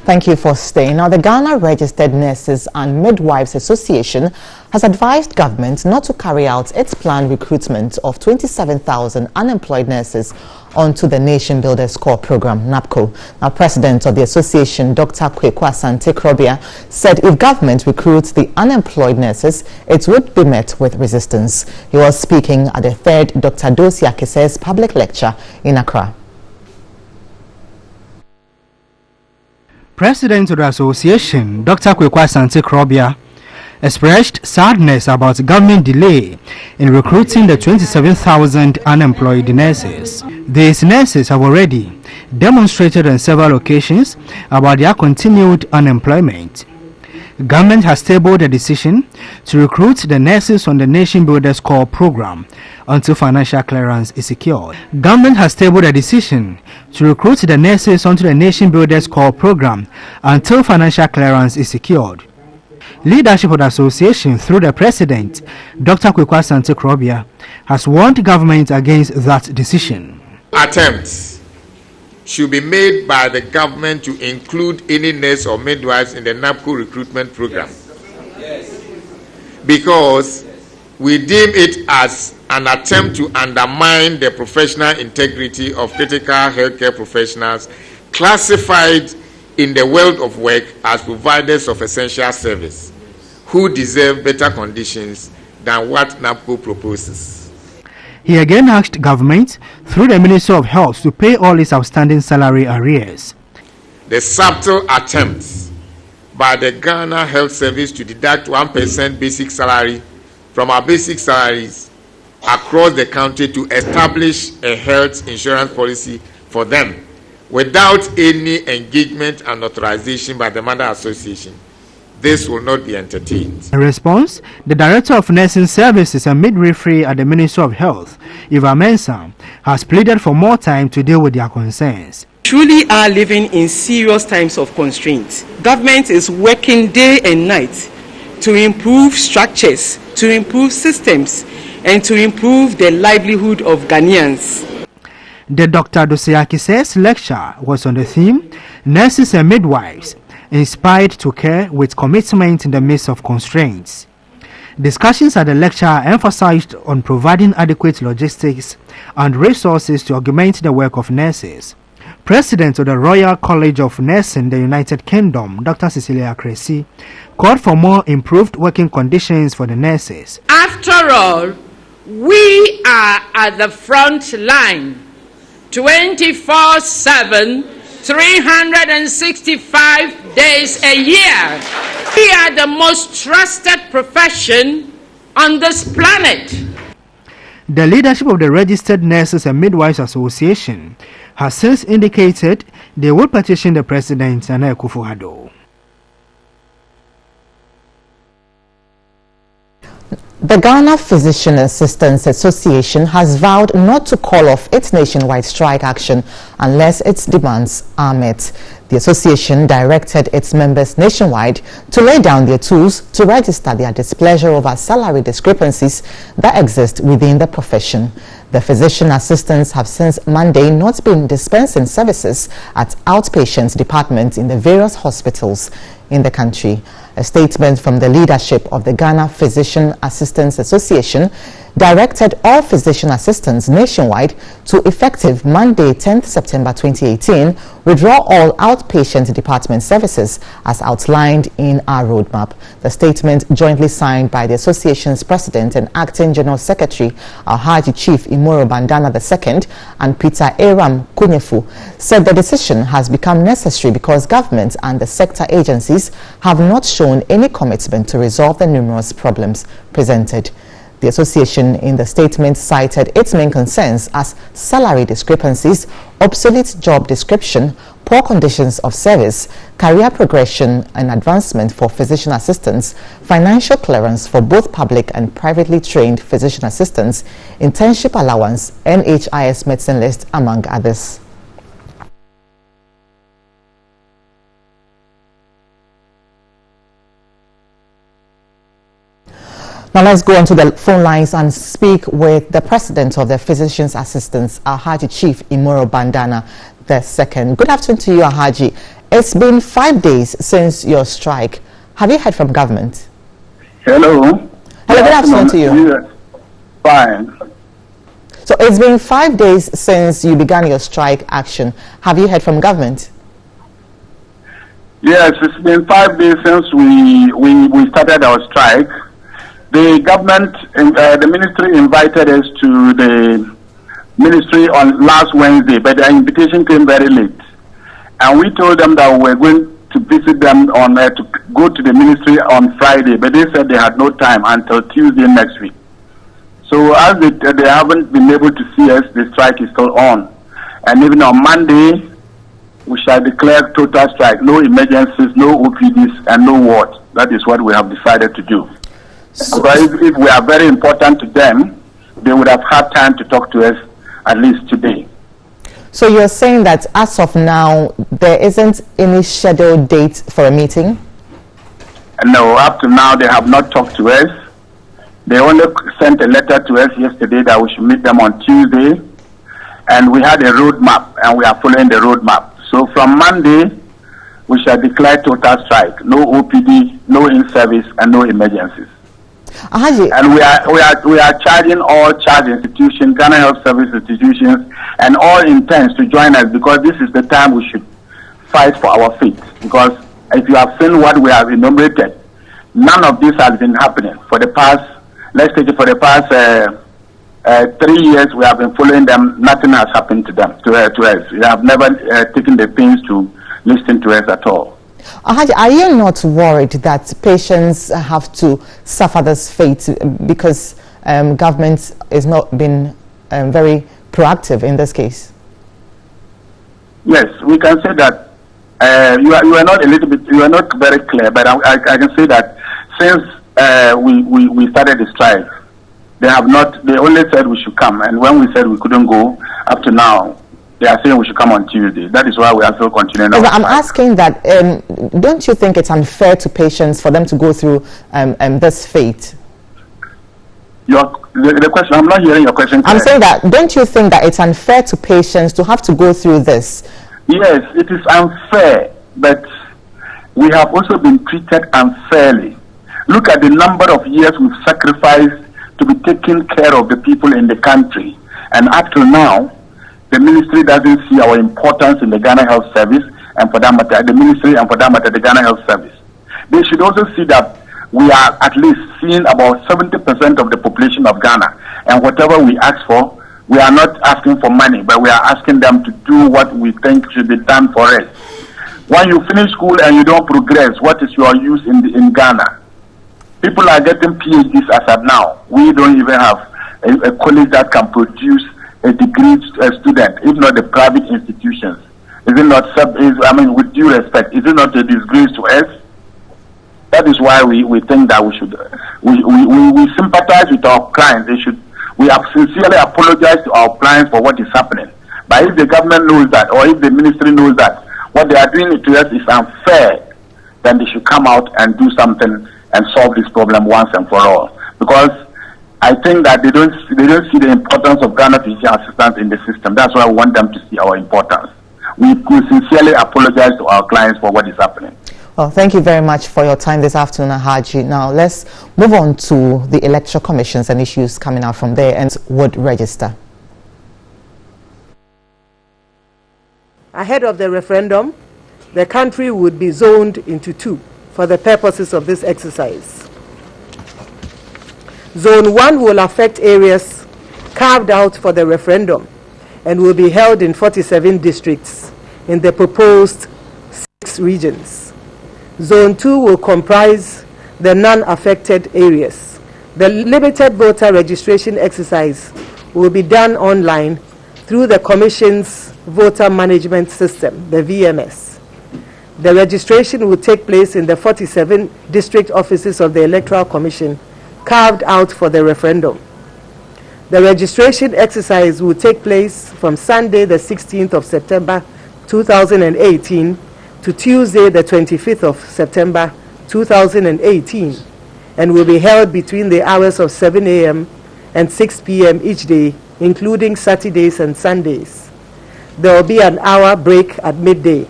Thank you for staying. Now, the Ghana Registered Nurses and Midwives Association has advised government not to carry out its planned recruitment of 27,000 unemployed nurses onto the Nation Builders Corps program, NABCO. Now, President of the association, Dr. Kweku Asante-Krobia, said if government recruits the unemployed nurses, it would be met with resistance. He was speaking at the third Dr. Dosi Akise's public lecture in Accra. President of the association, Dr. Kweku Asante-Krobia, expressed sadness about government delay in recruiting the 27,000 unemployed nurses. These nurses have already demonstrated on several occasions about their continued unemployment. Government has tabled a decision to recruit the nurses on the Nation Builders Corps program until financial clearance is secured. Government has tabled a decision to recruit the nurses onto the Nation Builders Corps program until financial clearance is secured. Leadership of the association, through the president, Dr. Kweku Asante-Krobia, has warned government against that decision. Attempts should be made by the government to include any nurse or midwives in the NABCO recruitment program. Yes. Because we deem it as an attempt to undermine the professional integrity of critical healthcare professionals classified in the world of work as providers of essential service, who deserve better conditions than what NABCO proposes. He again asked government, through the Ministry of Health, to pay all its outstanding salary arrears. The subtle attempts by the Ghana Health Service to deduct 1% basic salary from our basic salaries across the country to establish a health insurance policy for them without any engagement and authorization by the Mother Association. This will not be entertained. In response, the Director of Nursing Services and Midwifery at the Ministry of Health, Eva Mensah, has pleaded for more time to deal with their concerns. Truly are living in serious times of constraint. Government is working day and night to improve structures, to improve systems, and to improve the livelihood of Ghanaians. The Dr. Dosi Akise's lecture was on the theme, Nurses and Midwives, Inspired to Care with Commitment in the Midst of Constraints. Discussions at the lecture emphasized on providing adequate logistics and resources to augment the work of nurses. President of the Royal College of Nursing, the United Kingdom, Dr. Cecilia Cressy, called for more improved working conditions for the nurses. After all, we are at the front line, 24/7, 365 days a year. We are the most trusted profession on this planet. The leadership of the Registered Nurses and Midwives Association has since indicated they will petition the President, Nana Akufo-Addo. The Ghana Physician Assistants Association has vowed not to call off its nationwide strike action unless its demands are met. The association directed its members nationwide to lay down their tools to register their displeasure over salary discrepancies that exist within the profession. The physician assistants have since Monday not been dispensing services at outpatient departments in the various hospitals in the country. A statement from the leadership of the Ghana Physician Assistants Association directed all physician assistants nationwide to, effective Monday, 10th September 2018, withdraw all outpatient department services as outlined in our roadmap. The statement, jointly signed by the association's president and acting general secretary, Alhaji Chief Imoro Bandana II, and Peter Aram Kunyefu, said the decision has become necessary because government and the sector agencies have not shown any commitment to resolve the numerous problems presented. The association in the statement cited its main concerns as salary discrepancies, obsolete job description, poor conditions of service, career progression and advancement for physician assistants, financial clearance for both public and privately trained physician assistants, internship allowance, NHIS medicine list, among others. Now let's go on to the phone lines and speak with the president of the Physicians Assistants, Alhaji Chief Imoro Bandana II. Good afternoon to you, Alhaji. It's been 5 days since your strike. Have you heard from government? Hello. Hello, good afternoon to you. Yes. Fine. So it's been 5 days since you began your strike action. Have you heard from government? Yes, it's been 5 days since we started our strike. The government, the ministry invited us to the ministry on last Wednesday, but the invitation came very late. And we told them that we were going to visit them on to go to the ministry on Friday, but they said they had no time until Tuesday next week. So as they haven't been able to see us, the strike is still on. And even on Monday, we shall declare total strike. No emergencies, no OPDs, and no ward. That is what we have decided to do. So if we are very important to them, they would have had time to talk to us at least today. So you're saying that as of now, there isn't any scheduled date for a meeting? No, up to now, they have not talked to us. They only sent a letter to us yesterday that we should meet them on Tuesday. And we had a roadmap, and we are following the roadmap. So from Monday, we shall declare total strike. No OPD, no in-service, and no emergencies. And we are charging all charge institutions, Ghana Health Service institutions, and all interns to join us, because this is the time we should fight for our faith. Because if you have seen what we have enumerated, none of this has been happening for the past. Let's take it for the past 3 years. We have been following them. Nothing has happened to them, to us. We have never taken the pains to listen to us at all. Are you not worried that patients have to suffer this fate because government is not been very proactive in this case? Yes, we can say that. You are not a little bit. You are not very clear, but I can say that since we started the strike, they have not. They only said we should come, and when we said we couldn't go, up to now, they are saying we should come on Tuesday. That is why we are still continuing. I'm asking that, don't you think it's unfair to patients for them to go through this fate? The question, I'm not hearing your question. I'm saying that, don't you think that it's unfair to patients to have to go through this? Yes, it is unfair, but we have also been treated unfairly. Look at the number of years we've sacrificed to be taking care of the people in the country. And up till now, the ministry doesn't see our importance in the Ghana Health Service, and for that matter, the ministry, and for that matter, the Ghana Health Service. They should also see that we are at least seeing about 70% of the population of Ghana, and whatever we ask for, we are not asking for money, but we are asking them to do what we think should be done for us. When you finish school and you don't progress, what is your use in Ghana? People are getting PhDs as of now. We don't even have a college that can produce a degree student, if not the private institutions. Is it not, with due respect, is it not a disgrace to us? That is why we think that we should, we sympathize with our clients. We have sincerely apologized to our clients for what is happening. But if the government knows that, or if the ministry knows that what they are doing to us is unfair, then they should come out and do something and solve this problem once and for all. Because I think that they don't see the importance of Ghana physician assistants in the system. That's why I want them to see our importance. We sincerely apologize to our clients for what is happening. Well, thank you very much for your time this afternoon, Haji. Now, let's move on to the electoral commissions and issues coming out from there and would register. Ahead of the referendum, the country would be zoned into two for the purposes of this exercise. Zone 1 will affect areas carved out for the referendum and will be held in 47 districts in the proposed 6 regions. Zone 2 will comprise the non-affected areas. The limited voter registration exercise will be done online through the Commission's Voter Management System, the VMS. The registration will take place in the 47 district offices of the Electoral Commission carved out for the referendum. The registration exercise will take place from Sunday the 16th of September 2018 to Tuesday the 25th of September 2018 and will be held between the hours of 7 a.m. and 6 p.m. each day, including Saturdays and Sundays. There will be an hour break at midday.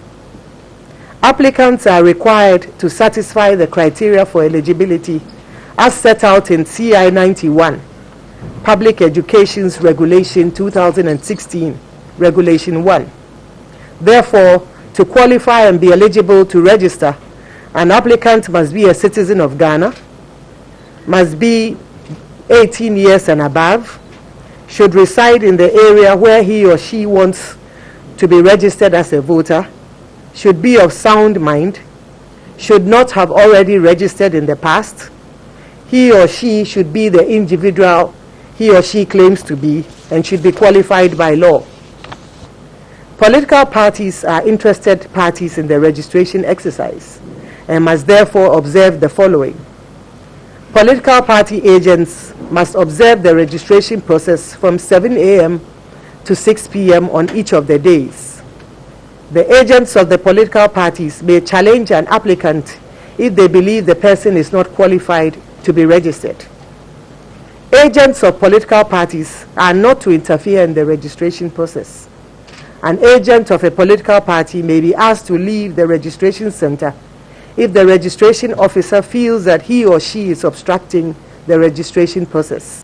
Applicants are required to satisfy the criteria for eligibility as set out in CI 91, Public Education's Regulation 2016, Regulation 1. Therefore, to qualify and be eligible to register, an applicant must be a citizen of Ghana, must be 18 years and above, should reside in the area where he or she wants to be registered as a voter, should be of sound mind, should not have already registered in the past, he or she should be the individual he or she claims to be, and should be qualified by law. Political parties are interested parties in the registration exercise and must therefore observe the following. Political party agents must observe the registration process from 7 a.m. to 6 p.m. on each of the days. The agents of the political parties may challenge an applicant if they believe the person is not qualified to be registered. Agents of political parties are not to interfere in the registration process. An agent of a political party may be asked to leave the registration center if the registration officer feels that he or she is obstructing the registration process.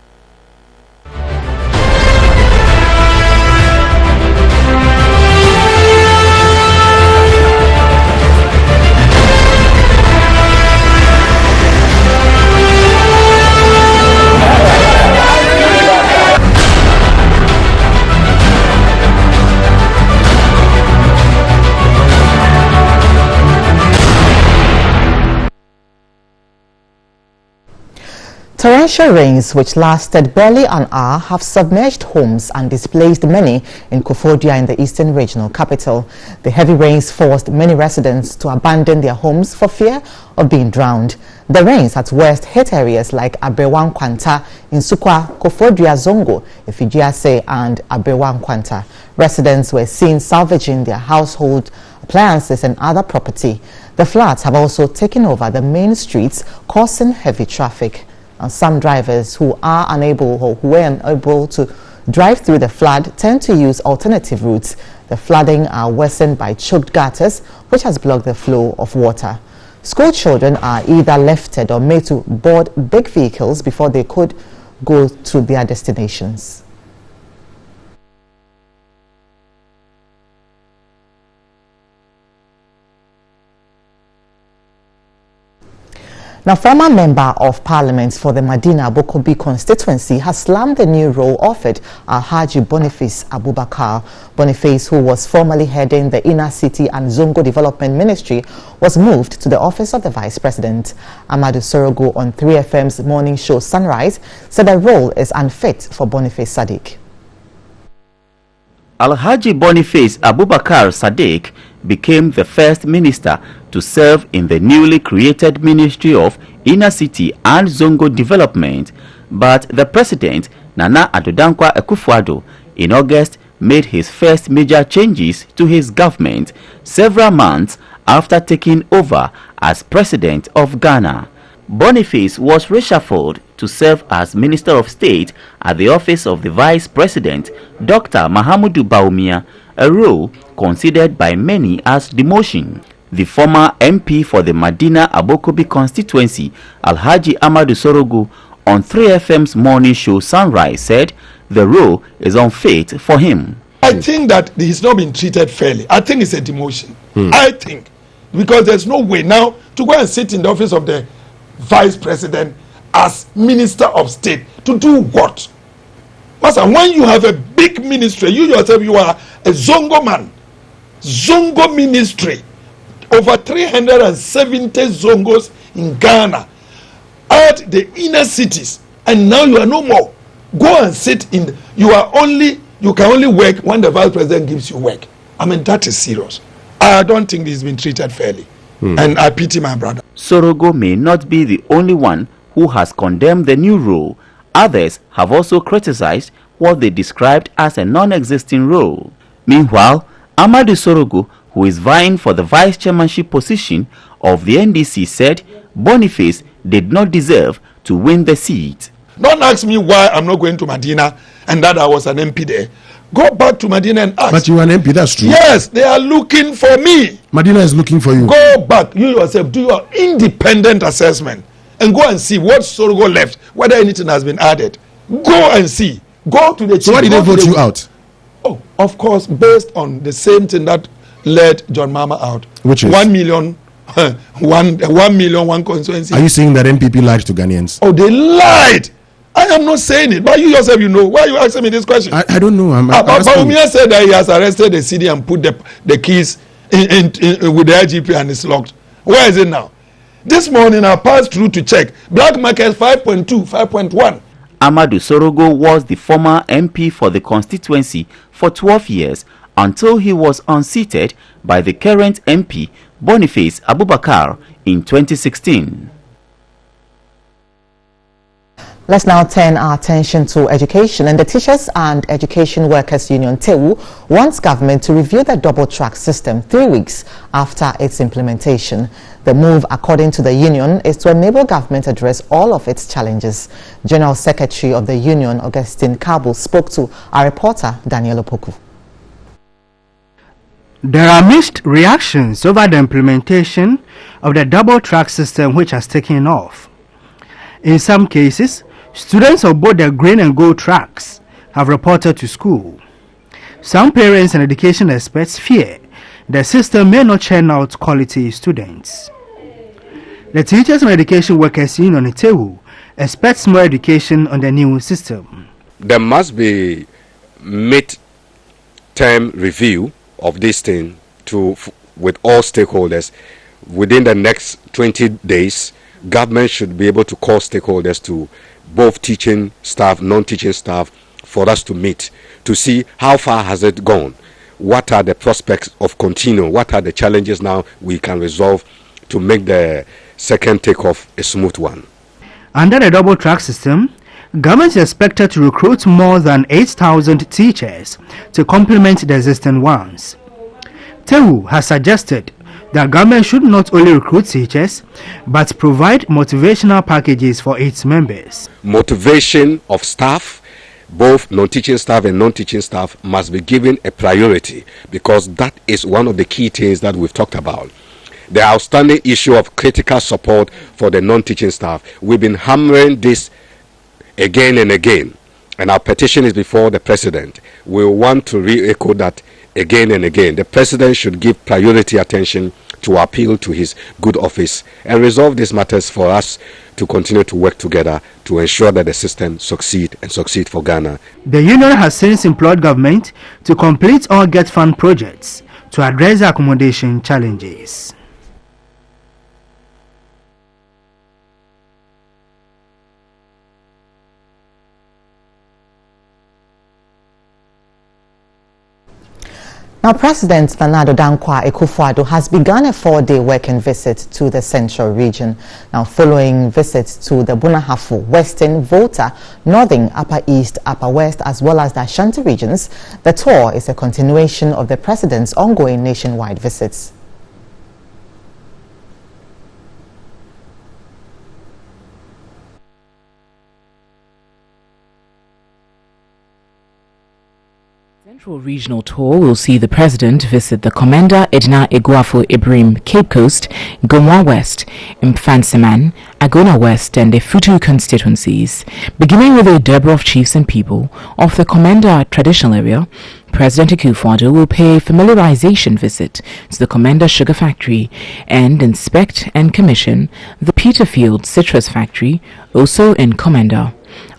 Torrential rains, which lasted barely an hour, have submerged homes and displaced many in Koforidua in the eastern regional capital. The heavy rains forced many residents to abandon their homes for fear of being drowned. The rains at worst hit areas like Abewa Nkwanta, Nsukka, Koforidua Zongo, Ifijiase and Abewa Nkwanta. Residents were seen salvaging their household appliances and other property. The floods have also taken over the main streets, causing heavy traffic. And some drivers who are unable or who were unable to drive through the flood tend to use alternative routes. The flooding are worsened by choked gutters, which has blocked the flow of water. School children are either lifted or made to board big vehicles before they could go to their destinations. Now, former member of parliament for the Madina Abokobi constituency has slammed the new role offered Alhaji Boniface Abubakar. Boniface, who was formerly heading the Inner City and Zongo Development Ministry, was moved to the office of the Vice President. Amadou Sorogo on 3FM's morning show Sunrise said the role is unfit for Boniface Sadiq. Alhaji Boniface Abubakar Sadiq became the first minister to serve in the newly created Ministry of Inner City and Zongo Development, but the president, Nana Addo Dankwa Akufo-Addo, in August made his first major changes to his government several months after taking over as president of Ghana. Boniface was reshuffled to serve as Minister of State at the office of the Vice President, Dr. Mahamudu Bawumia, a role considered by many as demotion. The former MP for the Madina Abokobi constituency, Alhaji Amadou Sorogo, on 3FM's morning show Sunrise said the role is unfit for him. I think that he's not been treated fairly. I think it's a demotion. I think, because there's no way now to go and sit in the office of the Vice President as Minister of State to do what? Master, when you have a big ministry, you yourself, you are a Zongo man. Zongo ministry. Over 370 Zongos in Ghana. At the inner cities. And now you are no more. Go and sit in. You can only work when the Vice President gives you work. I mean, that is serious. I don't think he's been treated fairly. And I pity my brother. Sorogo may not be the only one who has condemned the new role. Others have also criticized what they described as a non-existing role. Meanwhile, Amadou Sorogo, who is vying for the vice chairmanship position of the NDC, said Boniface did not deserve to win the seat. Don't ask me why I'm not going to Madina and that I was an MP there. Go back to Medina and ask. But you are an MP, that's true. Yes, they are looking for me. Medina is looking for you. Go back, you yourself, do your independent assessment and go and see what Sorgo left, whether anything has been added. Go and see. Go to the chief. So why did they vote you out? Oh, of course, based on the same thing that led John Mahama out. Which is? 1 million, 1 million, one constituency. Are you saying that MPP lied to Ghanaians? Oh, they lied. I am not saying it, but you yourself, you know. Why are you asking me this question? I don't know. But Umia said that he has arrested the CD and put the keys in with the IGP and it's locked. Where is it now? This morning I passed through to check. Black market 5.2, 5.1. Amadou Sorogo was the former MP for the constituency for 12 years until he was unseated by the current MP Boniface Abubakar in 2016. Let's now turn our attention to education, and the Teachers and Education Workers Union TEWU wants government to review the double-track system 3 weeks after its implementation. The move, according to the union, is to enable government to address all of its challenges. General Secretary of the union, Augustine Kabu, spoke to our reporter, Daniel Opoku. There are mixed reactions over the implementation of the double-track system, which has taken off. In some cases, students of both the green and gold tracks have reported to school. Some parents and education experts fear the system may not churn out quality students. The Teachers and Education Workers Union TEWU expects more education on the new system. There must be mid-term review of this thing with all stakeholders. Within the next 20 days, government should be able to call stakeholders to both teaching staff, non-teaching staff, for us to meet to see how far has it gone, what are the prospects of continuing, what are the challenges now we can resolve to make the second takeoff a smooth one. Under the double-track system, government is expected to recruit more than 8,000 teachers to complement the existing ones. TEWU has suggested that government should not only recruit teachers, but provide motivational packages for its members. Motivation of staff, both non-teaching staff and non-teaching staff, must be given a priority, because that is one of the key things that we've talked about. The outstanding issue of critical support for the non-teaching staff. We've been hammering this again and again, and our petition is before the president. We want to re-echo that again and again. The president should give priority attention to appeal to his good office and resolve these matters for us to continue to work together to ensure that the system succeed for Ghana. The union has since implored government to complete all GET Fund projects to address the accommodation challenges. Now, President Nana Addo Dankwa Akufo-Addo has begun a 4-day working visit to the central region. Now, following visits to the Bunahafo, Western, Volta, Northern, Upper East, Upper West, as well as the Ashanti regions, the tour is a continuation of the President's ongoing nationwide visits. Central Regional Tour will see the President visit the Commander Edna Eguafo Ibrahim Cape Coast, Gomwa West, Mfantsiman, Agona West and the Futu constituencies. Beginning with a Durbar of chiefs and people of the Commander traditional area, President Akufo-Addo will pay a familiarization visit to the Commander Sugar Factory and inspect and commission the Peterfield Citrus Factory, also in Commander,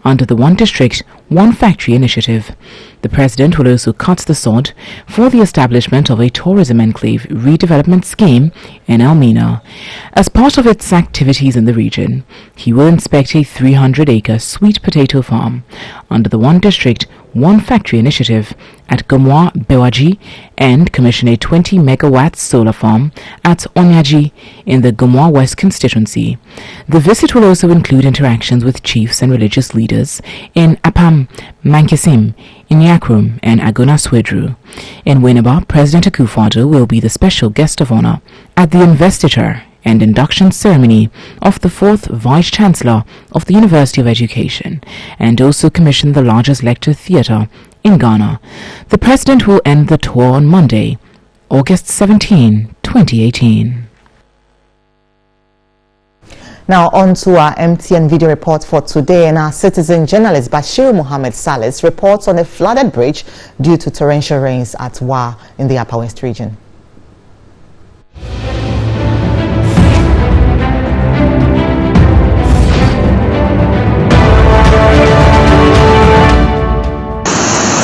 under the One District, One Factory initiative. The President will also cut the sod for the establishment of a tourism enclave redevelopment scheme in Elmina. As part of its activities in the region, he will inspect a 300-acre sweet potato farm under the One District, One Factory initiative at Gomwa Bewaji and commission a 20-megawatt solar farm at Onyaji in the Gomwa West constituency. The visit will also include interactions with chiefs and religious leaders in Apam, Mankisim, Inyakrum and Agona Swedru. In Winneba, President Akufo-Addo will be the special guest of honor at the investiture and induction ceremony of the 4th Vice-Chancellor of the University of Education and also commission the largest lecture theatre in Ghana. The president will end the tour on Monday, August 17, 2018. Now on to our MTN video report for today, and our citizen journalist Bashir Mohammed Salis reports on a flooded bridge due to torrential rains at Wa in the Upper West region.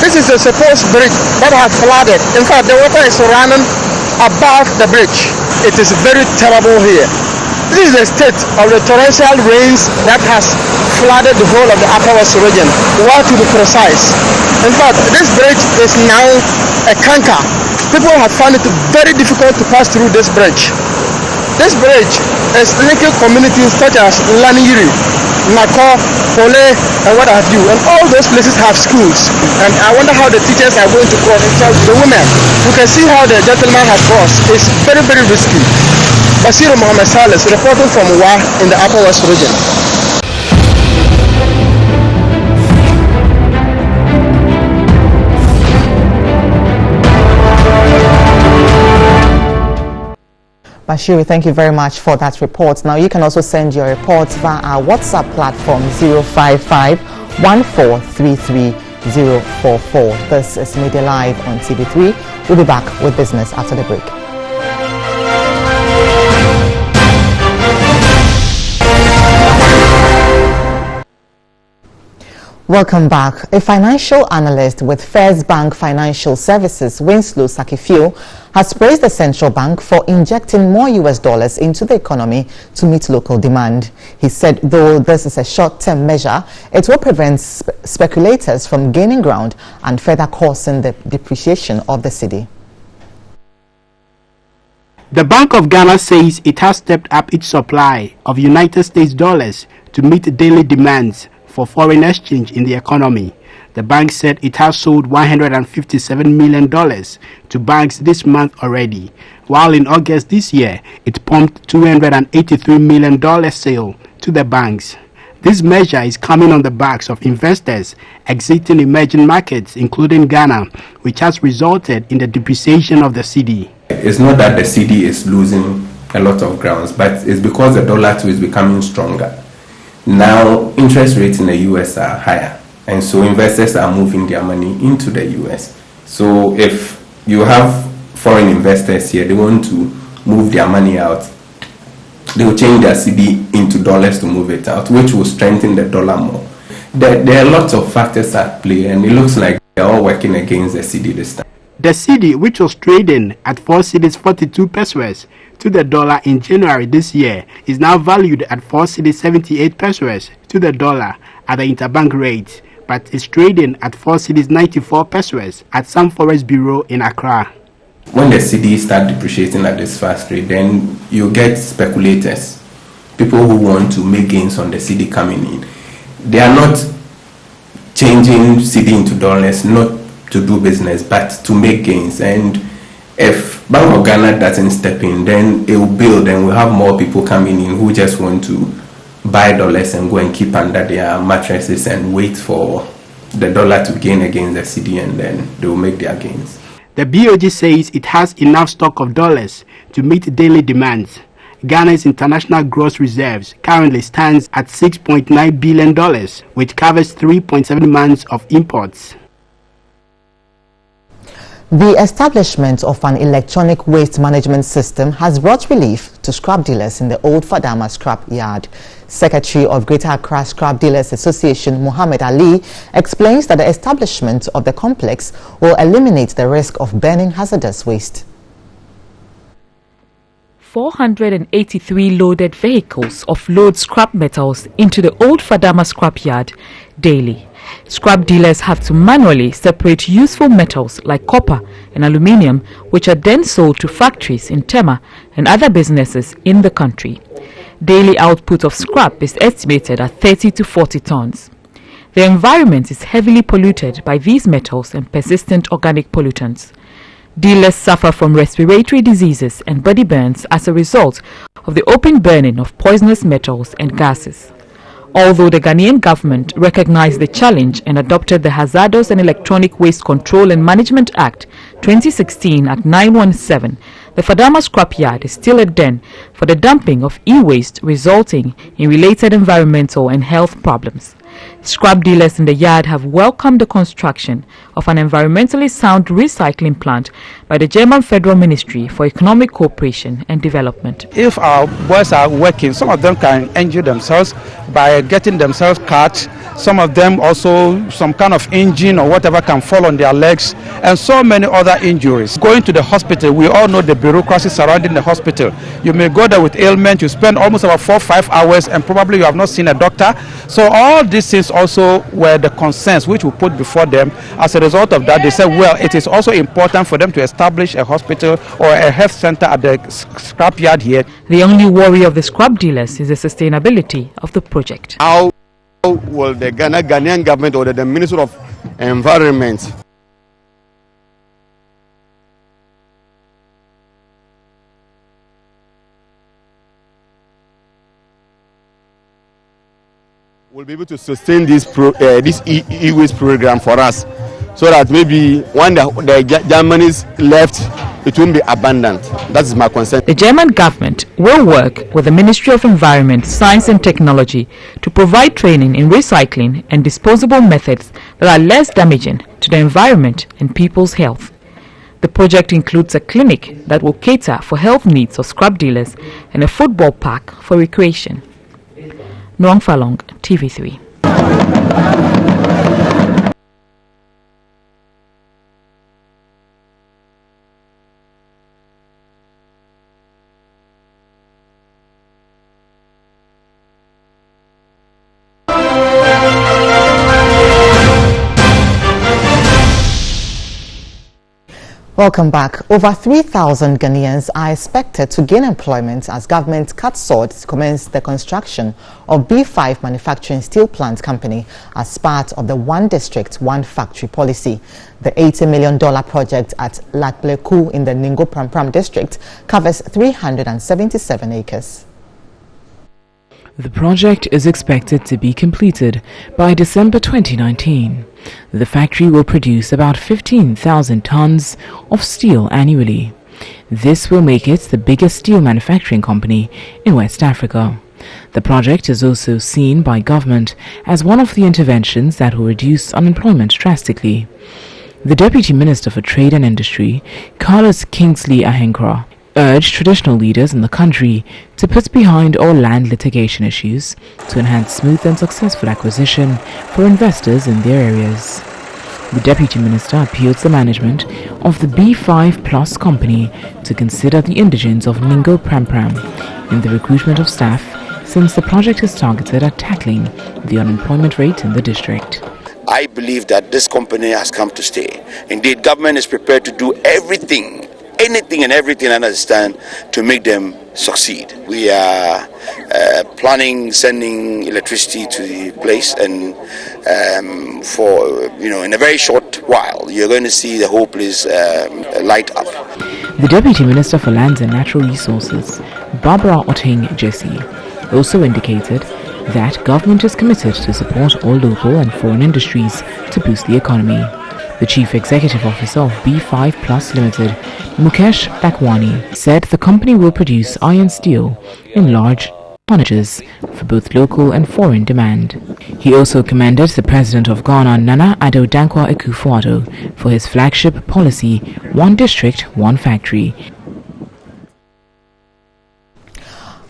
This is a supposed bridge that has flooded. In fact, the water is running above the bridge. It is very terrible here. This is the state of the torrential rains that has flooded the whole of the Upper West region, well to be precise. In fact, this bridge is now a canker. People have found it very difficult to pass through this bridge. This bridge is linking communities such as Laniri, Nako, Pole, and what have you. And all those places have schools. And I wonder how the teachers are going to cross. The women, you can see how the gentleman has crossed. It's very, very risky. Bashir Mohammed Salis reporting from Wa in the Upper West region. Bashir, thank you very much for that report. Now you can also send your reports via our WhatsApp platform 055 1433 044. This is Media Live on TV3. We'll be back with business after the break. Welcome back. A financial analyst with First Bank Financial Services, Winslow Sakifio, has praised the central bank for injecting more US dollars into the economy to meet local demand. He said though this is a short-term measure, it will prevent speculators from gaining ground and further causing the depreciation of the cedi. The Bank of Ghana says it has stepped up its supply of United States dollars to meet daily demands for foreign exchange in the economy. The bank said it has sold $157 million to banks this month already, while in August this year, it pumped $283 million sale to the banks. This measure is coming on the backs of investors exiting emerging markets, including Ghana, which has resulted in the depreciation of the cedi. It's not that the cedi is losing a lot of grounds, but it's because the dollar too is becoming stronger. Now, interest rates in the US are higher, and so investors are moving their money into the US. So if you have foreign investors here, they want to move their money out, they will change their cedi into dollars to move it out, which will strengthen the dollar more. There are lots of factors at play, and it looks like they're all working against the cedi this time. The cedi, which was trading at 4 cedis 42 pesos to the dollar in January this year, is now valued at 4 cedis 78 pesos to the dollar at the interbank rate, but is trading at 4 cedis 94 pesos at some forex bureau in Accra. When the cedi start depreciating at this fast rate, then you get speculators, people who want to make gains on the cedi coming in. They are not changing cedi into dollars, not to do business, but to make gains. And if Bank of Ghana doesn't step in, then it will build and we'll have more people coming in who just want to buy dollars and go and keep under their mattresses and wait for the dollar to gain against the cedi, and then they will make their gains. The BOG says it has enough stock of dollars to meet daily demands. Ghana's international gross reserves currently stands at $6.9 billion, which covers 3.7 months of imports. The establishment of an electronic waste management system has brought relief to scrap dealers in the Old Fadama scrap yard. Secretary of Greater Accra Scrap Dealers Association, Muhammad Ali, explains that the establishment of the complex will eliminate the risk of burning hazardous waste. 483 loaded vehicles offload scrap metals into the Old Fadama scrapyard daily. Scrap dealers have to manually separate useful metals like copper and aluminium, which are then sold to factories in Tema and other businesses in the country. Daily output of scrap is estimated at 30 to 40 tons. The environment is heavily polluted by these metals and persistent organic pollutants. Dealers suffer from respiratory diseases and body burns as a result of the open burning of poisonous metals and gases. Although the Ghanaian government recognized the challenge and adopted the Hazardous and Electronic Waste Control and Management Act 2016 Act 917, the Fadama scrapyard is still a den for the dumping of e-waste, resulting in related environmental and health problems. Scrap dealers in the yard have welcomed the construction of an environmentally sound recycling plant by the German Federal Ministry for Economic Cooperation and Development. If our boys are working, some of them can injure themselves by getting themselves cut. Some of them also, some kind of engine or whatever can fall on their legs, and so many other injuries. Going to the hospital, we all know the bureaucracy surrounding the hospital. You may go there with ailment, you spend almost about 4 or 5 hours, and probably you have not seen a doctor. So all these things also were the concerns which we put before them. As a result of that, they said, well, it is also important for them to establish a hospital or a health center at the scrapyard here. The only worry of the scrap dealers is the sustainability of the project. How will the Ghanaian government or the Ministry of Environment will be able to sustain this e-waste program for us, so that maybe when the Germans left, it won't be abandoned. That is my concern. The German government will work with the Ministry of Environment, Science and Technology to provide training in recycling and disposable methods that are less damaging to the environment and people's health. The project includes a clinic that will cater for health needs of scrap dealers and a football park for recreation. Noang Falong, TV3. Welcome back. Over 3,000 Ghanaians are expected to gain employment as government cuts swords to commence the construction of B5 Manufacturing Steel Plant Company as part of the One District, One Factory policy. The $80 million project at Latbleku in the Ningo Pram district covers 377 acres. The project is expected to be completed by December 2019. The factory will produce about 15,000 tons of steel annually. This will make it the biggest steel manufacturing company in West Africa. The project is also seen by government as one of the interventions that will reduce unemployment drastically. The Deputy Minister for Trade and Industry, Carlos Kingsley Ahenkra, urged traditional leaders in the country to put behind all land litigation issues to enhance smooth and successful acquisition for investors in their areas. The Deputy Minister appealed to the management of the B5 Plus company to consider the indigents of Ningo Pram in the recruitment of staff, since the project is targeted at tackling the unemployment rate in the district. I believe that this company has come to stay. Indeed, government is prepared to do anything and everything I understand to make them succeed. We are planning sending electricity to the place, and in a very short while you're going to see the whole place light up. The Deputy Minister for Lands and Natural Resources, Barbara Oteng Jesse, also indicated that government is committed to support all local and foreign industries to boost the economy. The Chief Executive Officer of B5 Plus Limited, Mukesh Takwani, said the company will produce iron steel in large tonnages for both local and foreign demand. He also commended the President of Ghana, Nana Addo Dankwa Akufo-Addo, for his flagship policy, One District, One Factory.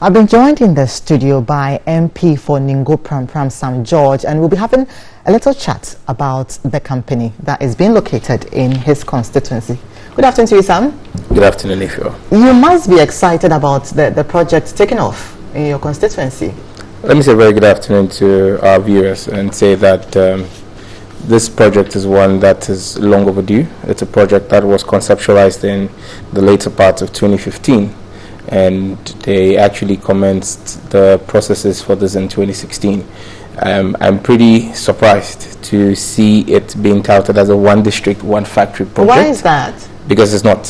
I've been joined in the studio by MP for Ningo Pram Sam George, and we'll be having a little chat about the company that is being located in his constituency. Good afternoon to you, Sam. Good afternoon, Ifyo. You must be excited about the project taking off in your constituency. Let me say very good afternoon to our viewers and say that this project is one that is long overdue. It's a project that was conceptualized in the later part of 2015. And they actually commenced the processes for this in 2016. I'm pretty surprised to see it being touted as a One District, One Factory project. Why is that? Because it's not.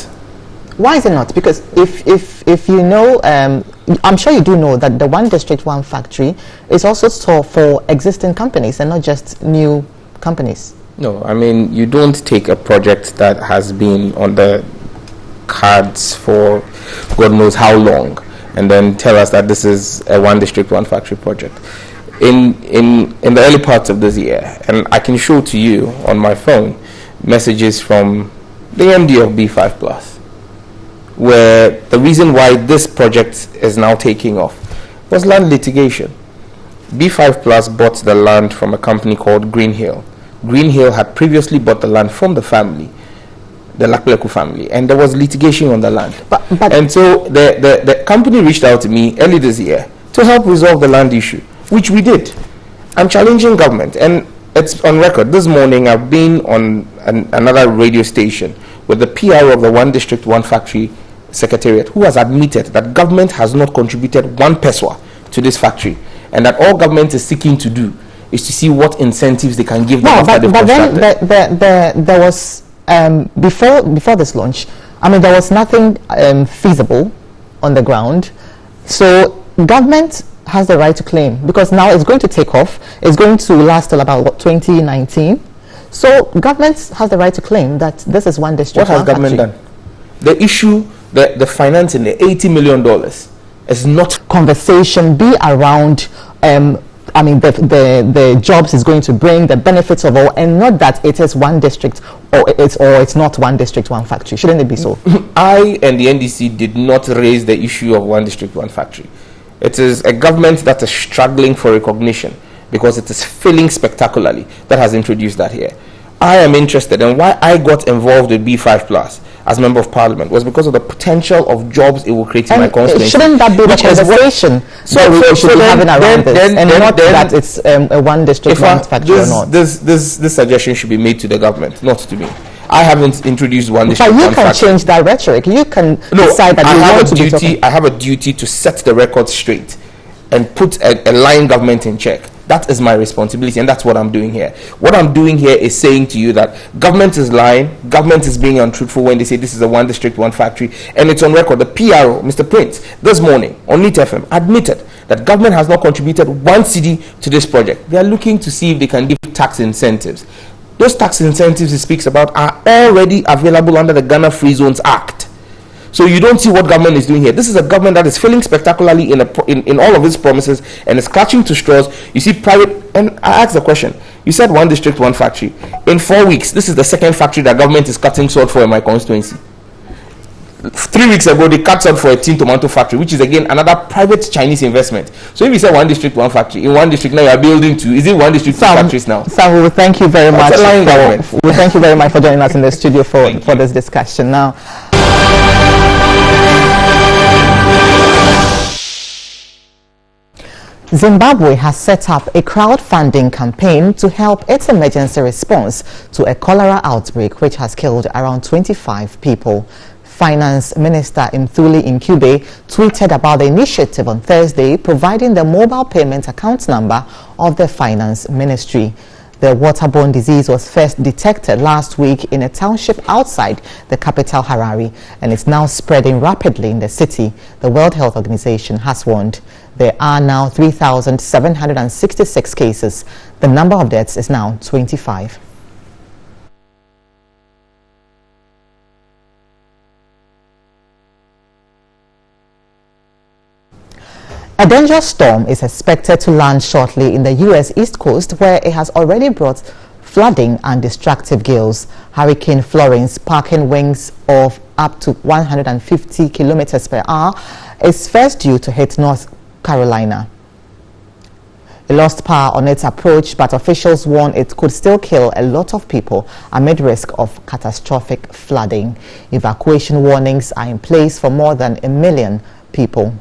Why is it not? Because if you know I'm sure you do know that the One District, One Factory is also for existing companies and not just new companies. No, I mean, you don't take a project that has been on the cards for God knows how long and then tell us that this is a One District, One Factory project. In the early parts of this year, and I can show to you on my phone messages from the MD of B5 Plus, where the reason why this project is now taking off was land litigation. B5 Plus bought the land from a company called Green Hill. Green Hill had previously bought the land from the family, the Lakpeleku family, and there was litigation on the land. And so the company reached out to me early this year to help resolve the land issue, which we did. I'm challenging government, and it's on record. This morning I've been on another radio station with the PRO of the One District, One Factory Secretariat, who has admitted that government has not contributed 1 peso to this factory, and that all government is seeking to do is to see what incentives they can give them after they've constructed. Then there was before this launch, I mean, there was nothing feasible on the ground, so government has the right to claim, because now it's going to take off. It's going to last till about what, 2019. So government has the right to claim that this is One District. What has government done? The issue, the financing, the $80 million is not conversation be around. I mean, the jobs is going to bring, the benefits of all, and not that it is One District or it's not One District, One Factory. Shouldn't it be so? I and the NDC did not raise the issue of One District, One Factory. It is a government that is struggling for recognition because it is failing spectacularly that has introduced that here. I am interested, and why I got involved with B5 Plus as Member of Parliament was because of the potential of jobs it will create in my constituency. Shouldn't that be the conversation that we should be having around this, and not that it's a One District, One Factory or not? This suggestion should be made to the government, not to me. I haven't introduced One District, One Factory. But you can change that rhetoric. You can decide that you want to be talking. I have a duty to set the record straight and put a lying government in check. That is my responsibility, and that's what I'm doing here. What I'm doing here is saying to you that government is lying, government is being untruthful when they say this is a One District, One Factory, and it's on record. The PRO, Mr. Prince, this morning on NIT FM admitted that government has not contributed 1 cedi to this project. They are looking to see if they can give tax incentives. Those tax incentives he speaks about are already available under the Ghana Free Zones Act. So you don't see what government is doing here. This is a government that is failing spectacularly in all of its promises and is clutching to straws. You see private, and I asked the question, you said One District, One Factory. In 4 weeks, this is the second factory that government is cutting salt for in my constituency. 3 weeks ago, they cut salt for a tin tomato factory, which is again another private Chinese investment. So if you say One District, One Factory, in One District now you are building 2. Is it One District, 2 factories now? Sam, we thank you very much. We thank you very much for joining us in the studio for this discussion. Now, Zimbabwe has set up a crowdfunding campaign to help its emergency response to a cholera outbreak which has killed around 25 people. Finance Minister Mthuli Ncube tweeted about the initiative on Thursday, providing the mobile payment account number of the Finance Ministry. The waterborne disease was first detected last week in a township outside the capital Harare and is now spreading rapidly in the city. The World Health Organization has warned there are now 3,766 cases. The number of deaths is now 25. A dangerous storm is expected to land shortly in the U.S. East Coast, where it has already brought flooding and destructive gales. Hurricane Florence, parking winds of up to 150 kilometers per hour, is first due to hit North Carolina. It lost power on its approach, but officials warn it could still kill a lot of people amid risk of catastrophic flooding. Evacuation warnings are in place for more than 1 million people.